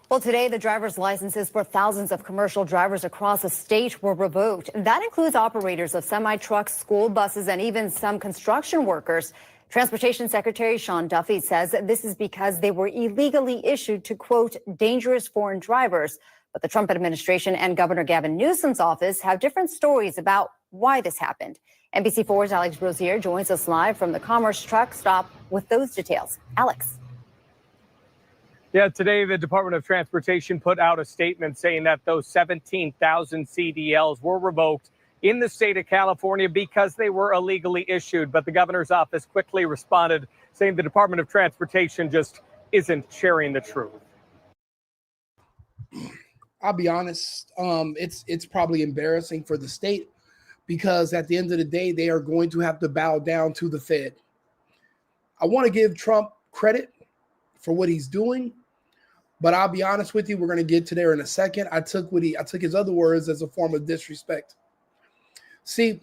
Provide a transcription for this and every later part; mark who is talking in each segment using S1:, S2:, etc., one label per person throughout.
S1: Well, today, the driver's licenses for thousands of commercial drivers across the state were revoked. That includes operators of semi-trucks, school buses, and even some construction workers. Transportation Secretary Sean Duffy says that this is because they were illegally issued to, quote, dangerous foreign drivers. But the Trump administration and Governor Gavin Newsom's office have different stories about why this happened. NBC4's Alex Rozier joins us live from the Commerce truck stop with those details. Alex.
S2: Yeah, today the Department of Transportation put out a statement saying that those 17,000 CDLs were revoked in the state of California because they were illegally issued. But the governor's office quickly responded, saying the Department of Transportation just isn't sharing the truth.
S3: I'll be honest, it's probably embarrassing for the state because at the end of the day, they are going to have to bow down to the Fed. I want to give Trump credit for what he's doing. But I'll be honest with you, we're going to get to there in a second. I took his other words as a form of disrespect. See,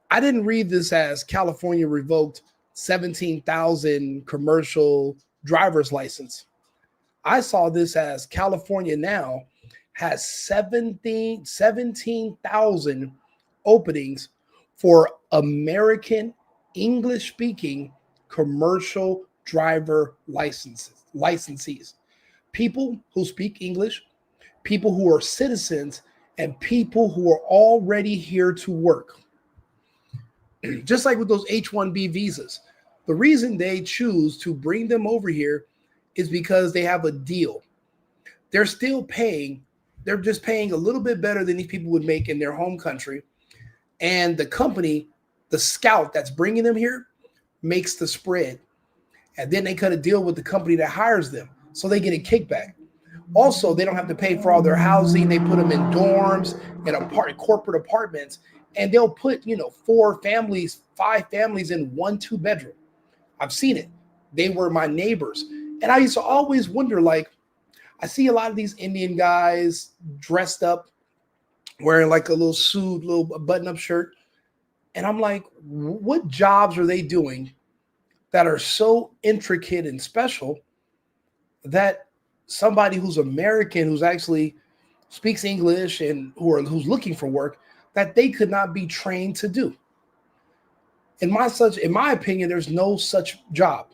S3: I didn't read this as California revoked 17,000 commercial driver's license. I saw this as California now has 17,000 openings for American English-speaking commercial driver licensees. People who speak English, people who are citizens, and people who are already here to work. Just like with those H-1B visas, the reason they choose to bring them over here is because they have a deal. They're still paying, they're just paying a little bit better than these people would make in their home country. And the company, the scout that's bringing them here, makes the spread. And then they cut a deal with the company that hires them. So they get a kickback. Also, they don't have to pay for all their housing. They put them in dorms and corporate apartments, and they'll put 4 families, 5 families in 1 2-bedroom. I've seen it. They were my neighbors, and I used to always wonder. Like, I see a lot of these Indian guys dressed up, wearing like a little suit, little button-up shirt, and I'm like, what jobs are they doing that are so intricate and special that somebody who's American, who's actually speaks English and who's looking for work, that they could not be trained to do? In my opinion, there's no such job.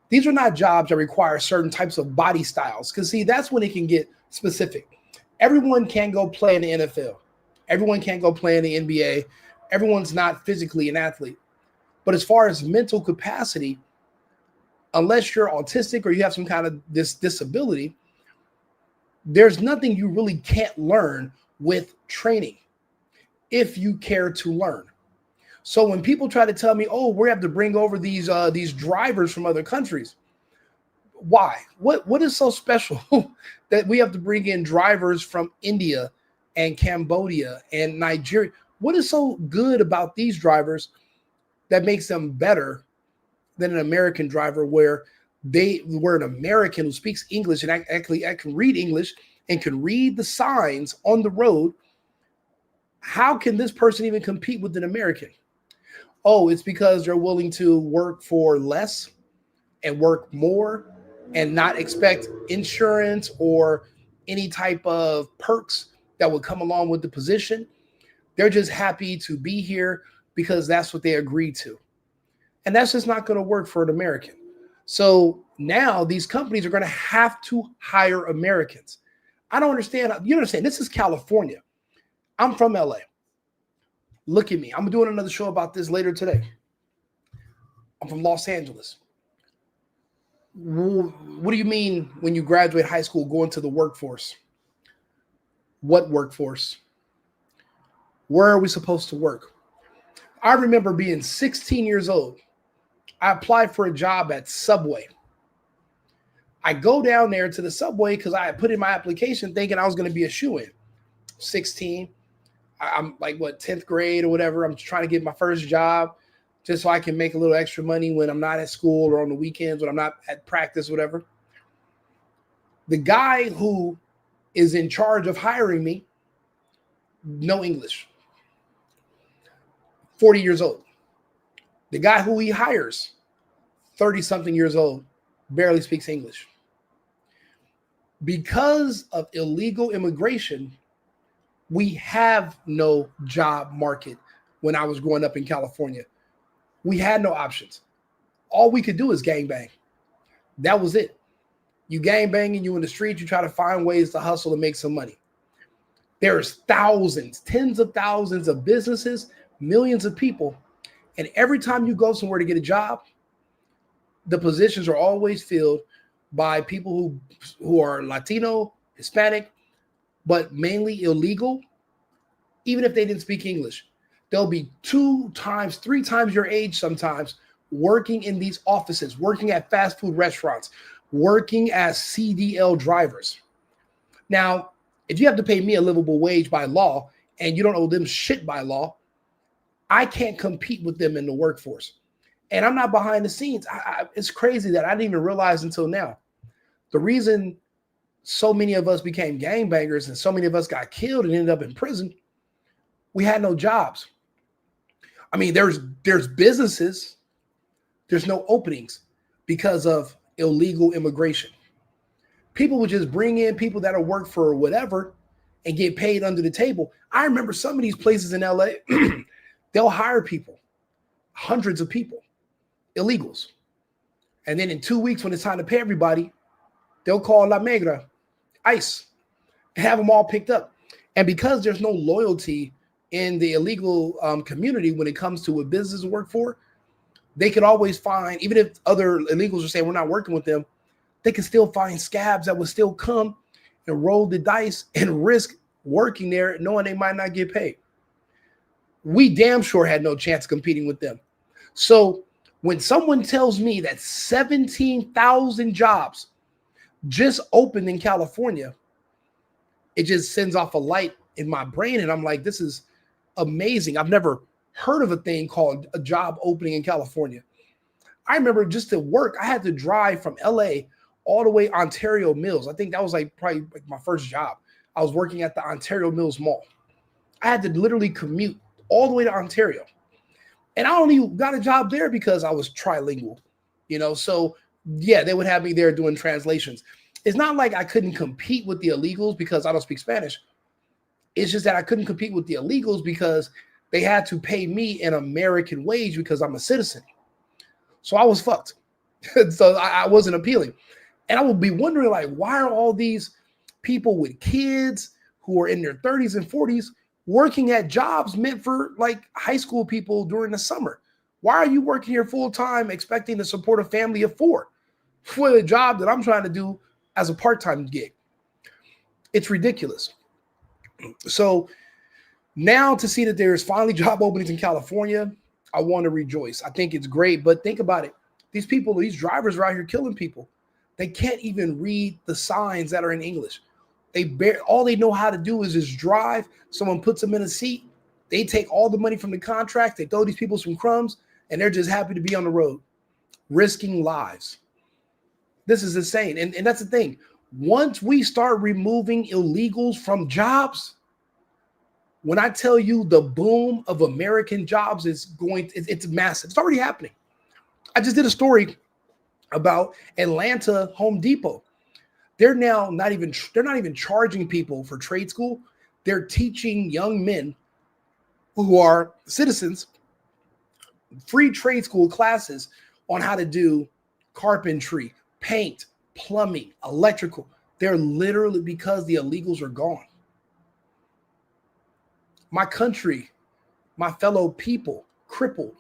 S3: These are not jobs that require certain types of body styles. Because see, that's when it can get specific. Everyone can't go play in the NFL. Everyone can't go play in the NBA. Everyone's not physically an athlete. But as far as mental capacity, unless you're autistic or you have some kind of this disability, there's nothing you really can't learn with training if you care to learn. So when people try to tell me, oh, we have to bring over these drivers from other countries, why? What is so special that we have to bring in drivers from India and Cambodia and Nigeria? What is so good about these drivers that makes them better than an American driver, where an American who speaks English and actually can read English and can read the signs on the road? How can this person even compete with an American? Oh, it's because they're willing to work for less and work more and not expect insurance or any type of perks that would come along with the position. They're just happy to be here because that's what they agreed to. And that's just not going to work for an American. So now these companies are going to have to hire Americans. I don't understand. You understand, this is California. I'm from LA. Look at me. I'm doing another show about this later today. I'm from Los Angeles. What do you mean when you graduate high school, go into the workforce? What workforce? Where are we supposed to work? I remember being 16 years old. I applied for a job at Subway. I go down there to the Subway because I had put in my application thinking I was going to be a shoo-in. 16. I'm like, 10th grade or whatever. I'm trying to get my first job just so I can make a little extra money when I'm not at school or on the weekends when I'm not at practice, whatever. The guy who is in charge of hiring me, no English. 40 years old. The guy who he hires, 30-something years old, barely speaks English. Because of illegal immigration, we have no job market. When I was growing up in California, we had no options. All we could do is gangbang. That was it. You gangbang and you in the street, you try to find ways to hustle and make some money. There's thousands, tens of thousands of businesses, millions of people. And every time you go somewhere to get a job, the positions are always filled by people who are Latino, Hispanic, but mainly illegal, even if they didn't speak English. They'll be 2 times, 3 times your age sometimes, working in these offices, working at fast food restaurants, working as CDL drivers. Now, if you have to pay me a livable wage by law and you don't owe them shit by law, I can't compete with them in the workforce. And I'm not behind the scenes. It's crazy that I didn't even realize until now. The reason so many of us became gangbangers and so many of us got killed and ended up in prison, we had no jobs. I mean, there's businesses, there's no openings because of illegal immigration. People would just bring in people that'll work for whatever and get paid under the table. I remember some of these places in LA, they'll hire people, hundreds of people, illegals. And then in 2 weeks, when it's time to pay everybody, they'll call La Negra, ICE, and have them all picked up. And because there's no loyalty in the illegal community when it comes to what businesses work for, they could always find, even if other illegals are saying we're not working with them, they can still find scabs that will still come and roll the dice and risk working there knowing they might not get paid. We damn sure had no chance competing with them. So when someone tells me that 17,000 jobs just opened in California, it just sends off a light in my brain. And I'm like, this is amazing. I've never heard of a thing called a job opening in California. I remember just to work, I had to drive from LA all the way Ontario Mills. I think that was probably my first job. I was working at the Ontario Mills Mall. I had to literally commute all the way to Ontario. And I only got a job there because I was trilingual, So yeah, they would have me there doing translations. It's not like I couldn't compete with the illegals because I don't speak Spanish. It's just that I couldn't compete with the illegals because they had to pay me an American wage because I'm a citizen. So I was fucked. So I wasn't appealing. And I would be wondering, why are all these people with kids who are in their 30s and 40s working at jobs meant for high school people during the summer? Why are you working here full time expecting to support a family of 4 for the job that I'm trying to do as a part-time gig? It's ridiculous. So now to see that there's finally job openings in California, I want to rejoice. I think it's great, but think about it. These drivers are out here killing people. They can't even read the signs that are in English. All they know how to do is just drive. Someone puts them in a seat. They take all the money from the contract. They throw these people some crumbs, and they're just happy to be on the road, risking lives. This is insane. And that's the thing. Once we start removing illegals from jobs, when I tell you the boom of American jobs it's massive. It's already happening. I just did a story about Atlanta Home Depot. They're not even charging people for trade school. They're teaching young men who are citizens free trade school classes on how to do carpentry, paint, plumbing, electrical. They're literally, because the illegals are gone. My country, my fellow people, crippled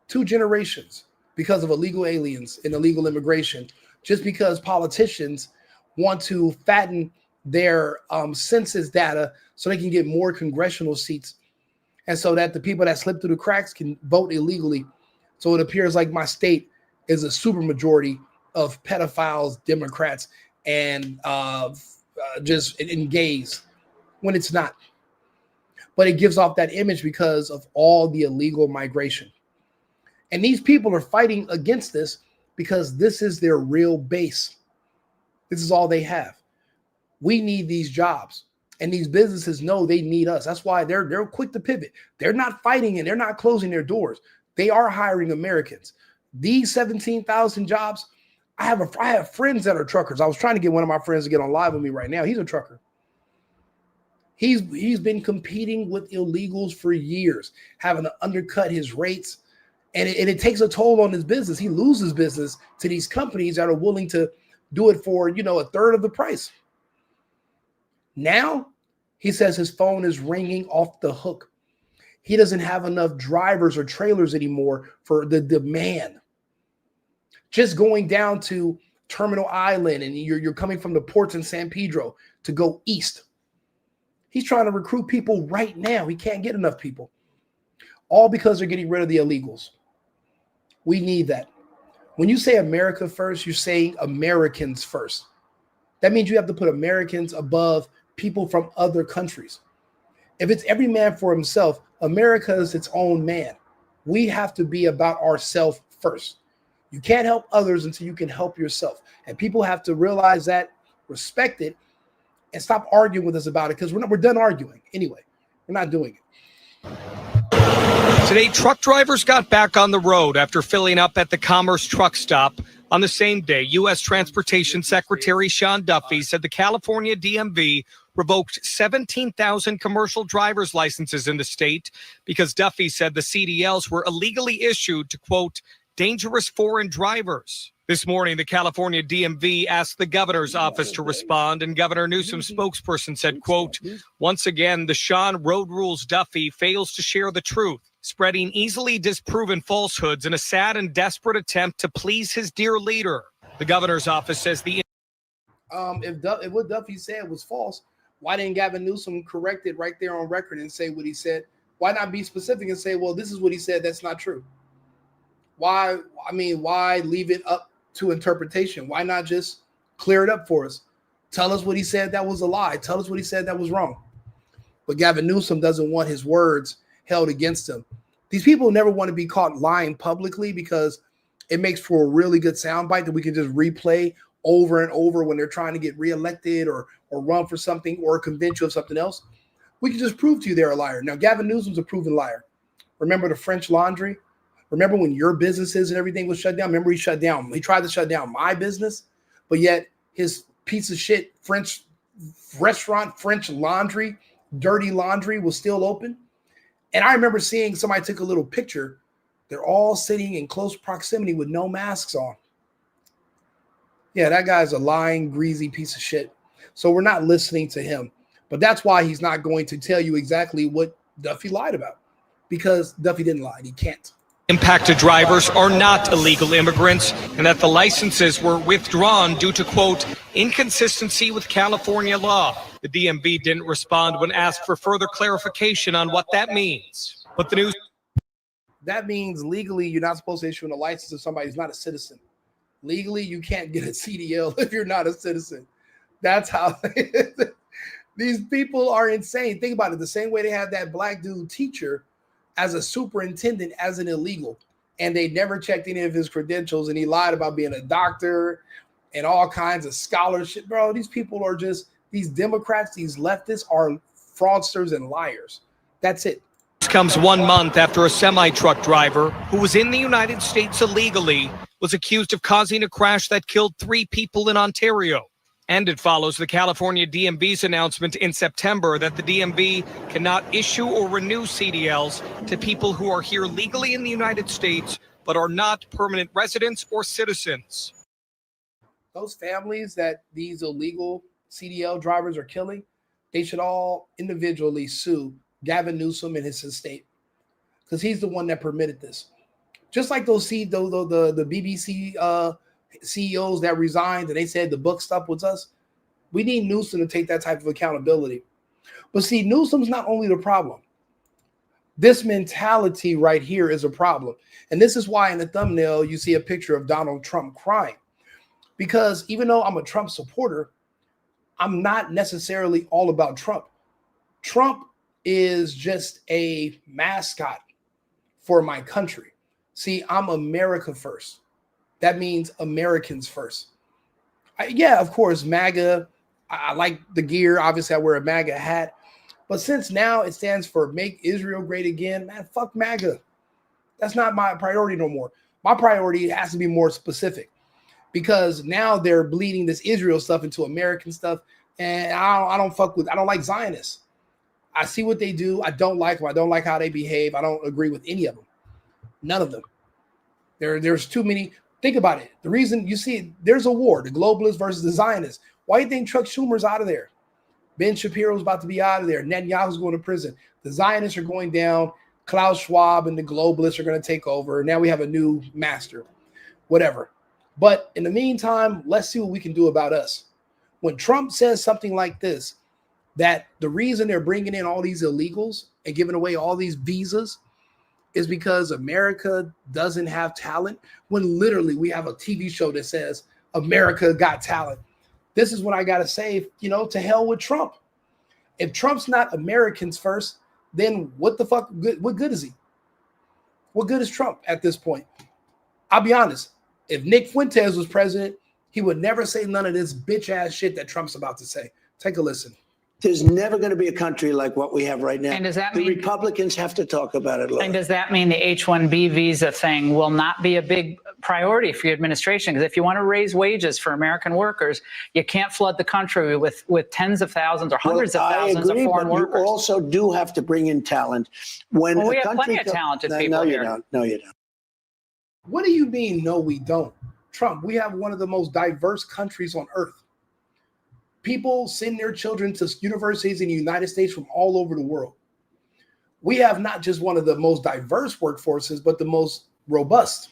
S3: 2 generations because of illegal aliens and illegal immigration, just because politicians want to fatten their census data so they can get more congressional seats, and so that the people that slip through the cracks can vote illegally. So it appears like my state is a supermajority of pedophiles, Democrats, and just in gays, when it's not. But it gives off that image because of all the illegal migration. And these people are fighting against this because this is their real base. This is all they have. We need these jobs. And these businesses know they need us. That's why they're quick to pivot. They're not fighting and they're not closing their doors. They are hiring Americans. These 17,000 jobs, I have friends that are truckers. I was trying to get one of my friends to get on live with me right now. He's a trucker. He's been competing with illegals for years, having to undercut his rates. And it takes a toll on his business. He loses business to these companies that are willing to do it for, a third of the price. Now, he says his phone is ringing off the hook. He doesn't have enough drivers or trailers anymore for the demand. Just going down to Terminal Island and you're coming from the ports in San Pedro to go east. He's trying to recruit people right now. He can't get enough people. All because they're getting rid of the illegals. We need that. When you say America first, you're saying Americans first. That means you have to put Americans above people from other countries. If it's every man for himself, America is its own man. We have to be about ourselves first. You can't help others until you can help yourself. And people have to realize that, respect it, and stop arguing with us about it, because we're done arguing. Anyway, we're not doing it.
S2: Today, truck drivers got back on the road after filling up at the Commerce truck stop. On the same day, U.S. Transportation Secretary Sean Duffy said the California DMV revoked 17,000 commercial driver's licenses in the state because Duffy said the CDLs were illegally issued to, quote, dangerous foreign drivers. This morning, the California DMV asked the governor's office to respond, and Governor Newsom's spokesperson said, quote, once again, the Sean Road Rules Duffy fails to share the truth, spreading easily disproven falsehoods in a sad and desperate attempt to please his dear leader. The governor's office says the
S3: if what Duffy said was false, why didn't Gavin Newsom correct it right there on record and say what he said? Why not be specific and say, well, this is what he said, that's not true? Why leave it up to interpretation? Why not just clear it up for us? Tell us what he said that was a lie. Tell us what he said that was wrong. But Gavin Newsom doesn't want his words held against him. These people never want to be caught lying publicly because it makes for a really good soundbite that we can just replay over and over when they're trying to get reelected or run for something or convince you of something else. We can just prove to you they're a liar. Now, Gavin Newsom's a proven liar. Remember the French Laundry? Remember when your businesses and everything was shut down? Remember he tried to shut down my business, but yet his piece of shit French restaurant, French Laundry, Dirty Laundry was still open. And I remember seeing somebody took a little picture. They're all sitting in close proximity with no masks on. Yeah, that guy's a lying, greasy piece of shit. So we're not listening to him. But that's why he's not going to tell you exactly what Duffy lied about, because Duffy didn't lie. He can't.
S2: Impacted drivers are not illegal immigrants, and that the licenses were withdrawn due to, quote, inconsistency with California law. The DMV didn't respond when asked for further clarification on what that means. But the news.
S3: That means legally you're not supposed to issue a license if somebody's not a citizen. Legally, you can't get a CDL if you're not a citizen. That's how these people are insane. Think about it. The same way they had that black dude teacher as a superintendent as an illegal, and they never checked any of his credentials, and he lied about being a doctor and all kinds of scholarship. Bro, these people are just, these Democrats, these leftists are fraudsters and liars. That's it.
S2: This comes 1 month after a semi-truck driver who was in the United States illegally was accused of causing a crash that killed 3 people in Ontario. And it follows the California DMV's announcement in September that the DMV cannot issue or renew CDLs to people who are here legally in the United States but are not permanent residents or citizens.
S3: Those families that these illegal CDL drivers are killing, they should all individually sue Gavin Newsom and his estate, because he's the one that permitted this. Just like the BBC CEOs that resigned and they said the buck stopped with us. We need Newsom to take that type of accountability. But see, Newsom's not only the problem. This mentality right here is a problem. And this is why in the thumbnail you see a picture of Donald Trump crying. Because even though I'm a Trump supporter, I'm not necessarily all about Trump. Trump is just a mascot for my country. See, I'm America first. That means Americans first. Yeah, of course, MAGA. I like the gear. Obviously, I wear a MAGA hat. But since now it stands for Make Israel Great Again, man, fuck MAGA. That's not my priority no more. My priority has to be more specific. because now they're bleeding this Israel stuff into American stuff. And I don't like Zionists. I see what they do. I don't like them. I don't like how they behave. I don't agree with any of them. None of them. There's too many. Think about it. The reason you see there's a war, the globalists versus the Zionists. Why do you think Chuck Schumer's out of there? Ben Shapiro's about to be out of there. Netanyahu's going to prison. The Zionists are going down. Klaus Schwab and the globalists are going to take over. Now we have a new master. Whatever. But in the meantime, let's see what we can do about us. When Trump says something like this, that the reason they're bringing in all these illegals and giving away all these visas is because America doesn't have talent, when literally we have a TV show that says America got talent. This is what I got to say, to hell with Trump. If Trump's not Americans first, then what the fuck, what good is he? What good is Trump at this point? I'll be honest. If Nick Fuentes was president, he would never say none of this bitch ass shit that Trump's about to say. Take a listen.
S4: There's never going to be a country like what we have right now.
S5: And does that
S4: the
S5: mean
S4: Republicans have to talk about it, Laura.
S5: And does that mean the H-1B visa thing will not be a big priority for your administration? Because if you want to raise wages for American workers, you can't flood the country with tens of thousands or hundreds of thousands of foreign workers.
S4: You also do have to bring in talent. When
S5: we have plenty of talented people here.
S4: No, you don't.
S3: What do you mean, no, we don't? Trump, we have one of the most diverse countries on earth. People send their children to universities in the United States from all over the world. We have not just one of the most diverse workforces, but the most robust.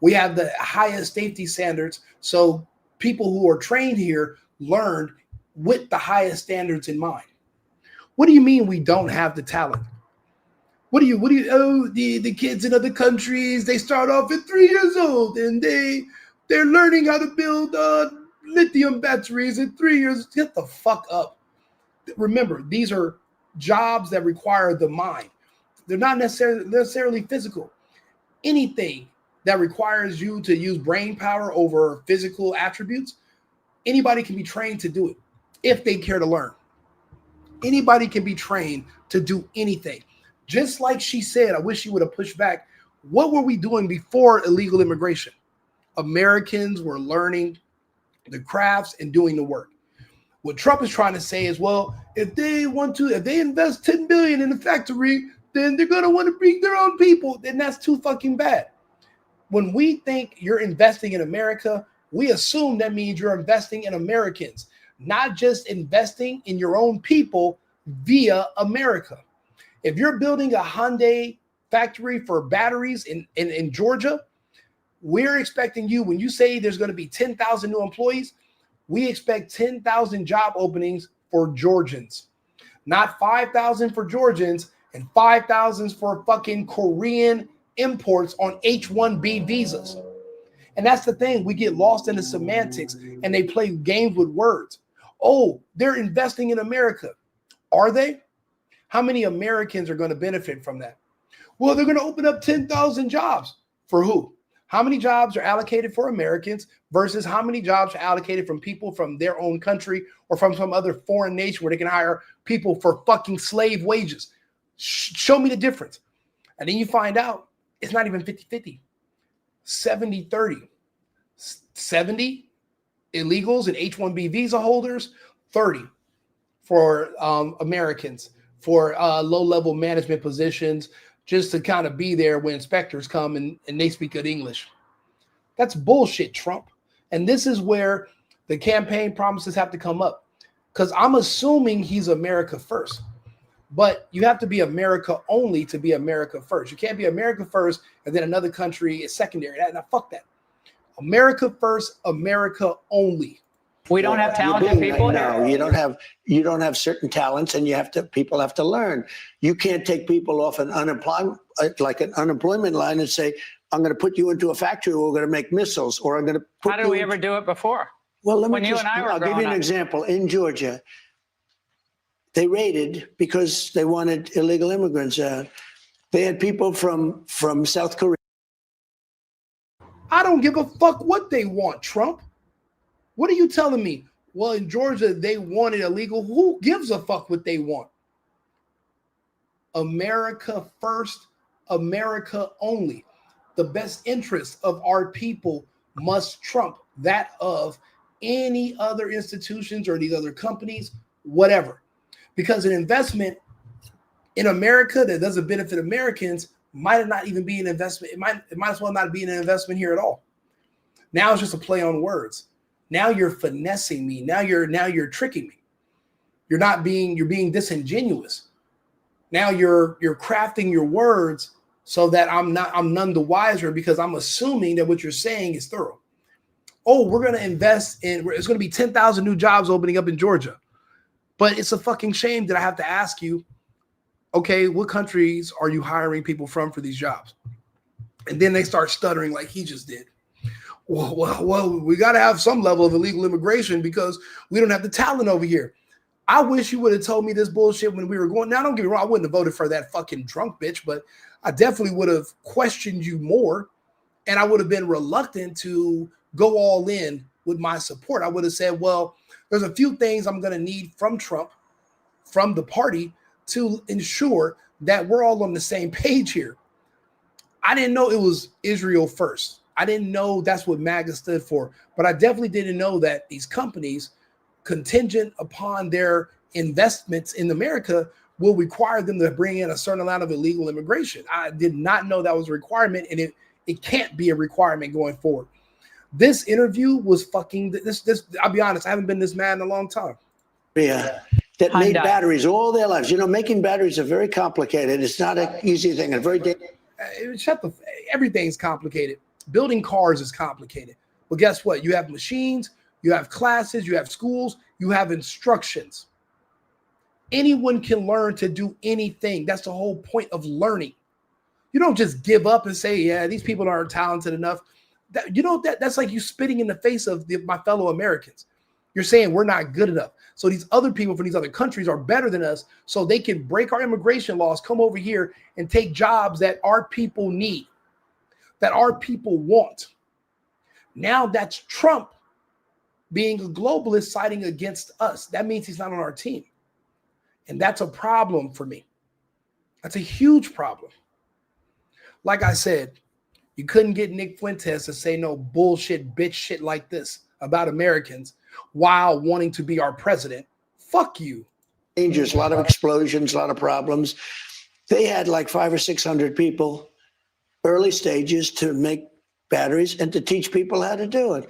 S3: We have the highest safety standards. So people who are trained here learned with the highest standards in mind. What do you mean we don't have the talent? The kids in other countries, they start off at 3 years old and they're learning how to build lithium batteries at 3 years. Get the fuck up. Remember, these are jobs that require the mind. They're not necessarily physical. Anything that requires you to use brain power over physical attributes, anybody can be trained to do it if they care to learn. Anybody can be trained to do anything. Just like she said, I wish she would have pushed back. What were we doing before illegal immigration? Americans were learning the crafts and doing the work. What Trump is trying to say is, well, if they invest $10 billion in the factory, then they're going to want to bring their own people. Then that's too fucking bad. When we think you're investing in America, we assume that means you're investing in Americans, not just investing in your own people via America. If you're building a Hyundai factory for batteries in Georgia, we're expecting you, when you say there's going to be 10,000 new employees, we expect 10,000 job openings for Georgians, not 5,000 for Georgians and 5,000 for fucking Korean imports on H-1B visas. And that's the thing. We get lost in the semantics and they play games with words. Oh, they're investing in America. Are they? How many Americans are going to benefit from that? Well, they're going to open up 10,000 jobs. For who? How many jobs are allocated for Americans versus how many jobs are allocated from people from their own country or from some other foreign nation where they can hire people for fucking slave wages? Show me the difference. And then you find out it's not even 50-50. 70-30. 70 illegals and H-1B visa holders, 30 for Americans for low-level management positions, just to kind of be there when inspectors come and they speak good English. That's bullshit, Trump. And this is where the campaign promises have to come up, because I'm assuming he's America first. But you have to be America only to be America first. You can't be America first and then another country is secondary. Now, fuck that. America first, America only.
S5: We don't have talented people here.
S4: No, you don't have certain talents, and people have to learn. You can't take people off an unemployment line and say, I'm going to put you into a factory where we're going to make missiles, or I'm going to put
S5: How did we ever do it before?
S4: Well,
S5: I'll
S4: give you an example. In Georgia, they raided because they wanted illegal immigrants out. They had people from South Korea.
S3: I don't give a fuck what they want, Trump. What are you telling me? Well, in Georgia, they wanted illegal. Who gives a fuck what they want? America first, America only. The best interest of our people must trump that of any other institutions or these other companies, whatever. Because an investment in America that doesn't benefit Americans might not even be an investment. It might as well not be an investment here at all. Now it's just a play on words. Now you're finessing me. Now you're tricking me. You're being disingenuous. Now you're crafting your words so that I'm none the wiser, because I'm assuming that what you're saying is thorough. Oh, we're going to invest in, it's going to be 10,000 new jobs opening up in Georgia. But it's a fucking shame that I have to ask you, okay, what countries are you hiring people from for these jobs? And then they start stuttering like he just did. Well, we got to have some level of illegal immigration because we don't have the talent over here. I wish you would have told me this bullshit when we were going. Now, don't get me wrong, I wouldn't have voted for that fucking drunk bitch, but I definitely would have questioned you more, and I would have been reluctant to go all in with my support. I would have said, well, there's a few things I'm going to need from Trump, from the party, to ensure that we're all on the same page here. I didn't know it was Israel first. I didn't know that's what MAGA stood for, but I definitely didn't know that these companies, contingent upon their investments in America, will require them to bring in a certain amount of illegal immigration. I did not know that was a requirement, and it can't be a requirement going forward. This interview was fucking this. I'll be honest, I haven't been this mad in a long time.
S4: Yeah. That made batteries all their lives. You know, making batteries are very complicated. It's not an easy thing. It's very
S3: everything's complicated. Building cars is complicated. But guess what? You have machines, you have classes, you have schools, you have instructions. Anyone can learn to do anything. That's the whole point of learning. You don't just give up and say, yeah, these people aren't talented enough. That's like you spitting in the face of my fellow Americans. You're saying we're not good enough. So these other people from these other countries are better than us, so they can break our immigration laws, come over here and take jobs that our people need, that our people want. Now that's Trump being a globalist siding against us. That means he's not on our team. And that's a problem for me. That's a huge problem. Like I said, you couldn't get Nick Fuentes to say no bullshit bitch shit like this about Americans while wanting to be our president. Fuck you.
S4: Dangerous, a lot of explosions, a lot of problems. They had like 500 or 600 people, early stages, to make batteries and to teach people how to do it.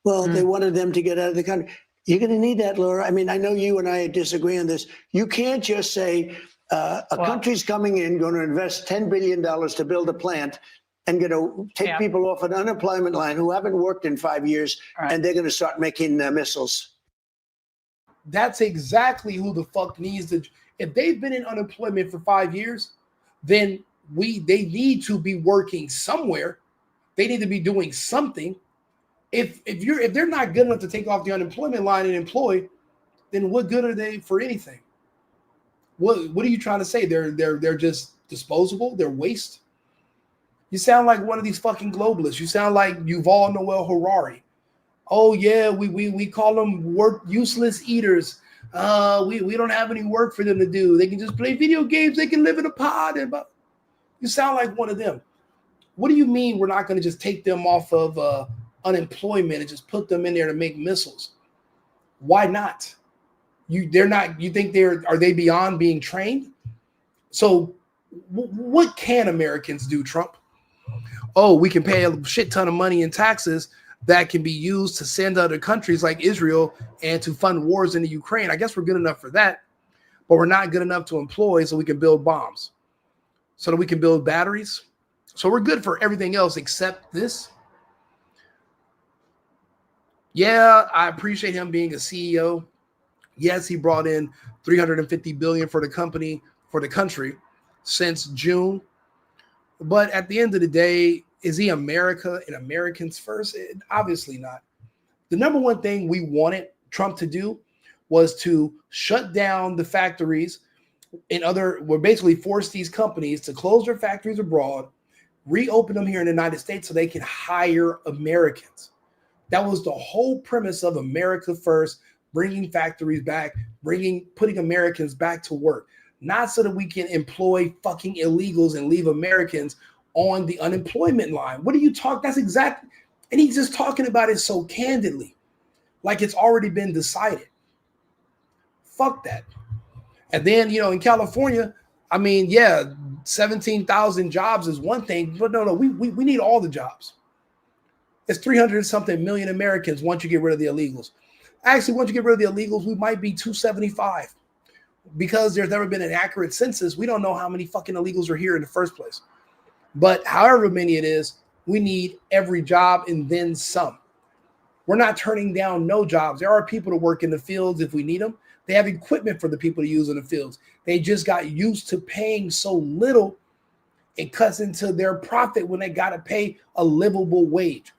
S4: Well, they wanted them to get out of the country. You're going to need that, Laura. I mean, I know you and I disagree on this. You can't just say a country's coming in, going to invest $10 billion to build a plant, and going to take people off an unemployment line who haven't worked in 5 years, and they're going to start making missiles.
S3: That's exactly who the fuck needs to. If they've been in unemployment for 5 years, then they need to be working somewhere. They need to be doing something. If they're not good enough to take off the unemployment line and employ, then what good are they for anything? What are you trying to say? They're just disposable. They're waste. You sound like one of these fucking globalists. You sound like Yuval Noah Harari. Oh yeah, we call them useless eaters. We don't have any work for them to do. They can just play video games. They can live in a pod. You sound like one of them. What do you mean we're not going to just take them off of unemployment and just put them in there to make missiles? Why not? You think are they beyond being trained? So what can Americans do, Trump? Oh, we can pay a shit ton of money in taxes that can be used to send other countries like Israel and to fund wars in the Ukraine. I guess we're good enough for that, but we're not good enough to employ so we can build bombs, so that we can build batteries. So we're good for everything else except this. Yeah, I appreciate him being a CEO. Yes, he brought in $350 billion for the country since June. But at the end of the day, is he America and Americans first? Obviously not. The number one thing we wanted Trump to do was to shut down the factories basically force these companies to close their factories abroad, reopen them here in the United States so they can hire Americans. That was the whole premise of America First, bringing factories back, putting Americans back to work. Not so that we can employ fucking illegals and leave Americans on the unemployment line. What are you talking? And he's just talking about it so candidly, like it's already been decided. Fuck that. And then, in California, I mean, yeah, 17,000 jobs is one thing, but no, we need all the jobs. It's 300-something million Americans once you get rid of the illegals. Actually, once you get rid of the illegals, we might be 275. Because there's never been an accurate census, we don't know how many fucking illegals are here in the first place. But however many it is, we need every job and then some. We're not turning down no jobs. There are people to work in the fields if we need them. They have equipment for the people to use in the fields. They just got used to paying so little, it cuts into their profit when they got to pay a livable wage.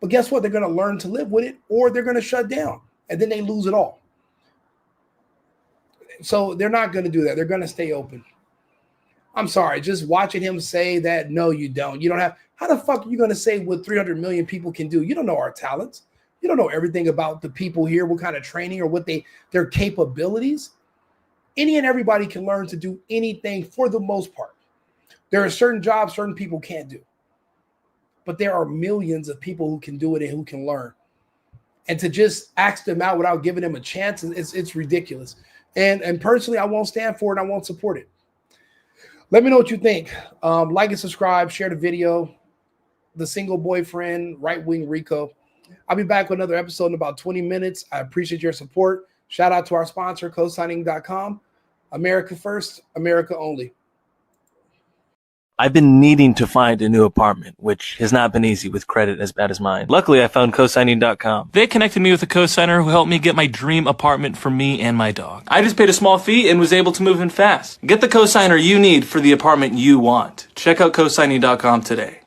S3: But guess what? They're going to learn to live with it, or they're going to shut down, and then they lose it all. So they're not going to do that. They're going to stay open. I'm sorry, just watching him say that, no, you don't. You don't have, how the fuck are you going to say what 300 million people can do? You don't know our talents. You don't know everything about the people here, what kind of training or what their capabilities. Any and everybody can learn to do anything for the most part. There are certain jobs certain people can't do. But there are millions of people who can do it and who can learn. And to just ask them out without giving them a chance, it's ridiculous. And personally, I won't stand for it. I won't support it. Let me know what you think. Like and subscribe, share the video. The single boyfriend, right-wing Rico. I'll be back with another episode in about 20 minutes. I appreciate your support. Shout out to our sponsor, cosigning.com. America first, America only.
S6: I've been needing to find a new apartment, which has not been easy with credit as bad as mine. Luckily, I found cosigning.com. They connected me with a cosigner who helped me get my dream apartment for me and my dog. I just paid a small fee and was able to move in fast. Get the cosigner you need for the apartment you want. Check out cosigning.com today.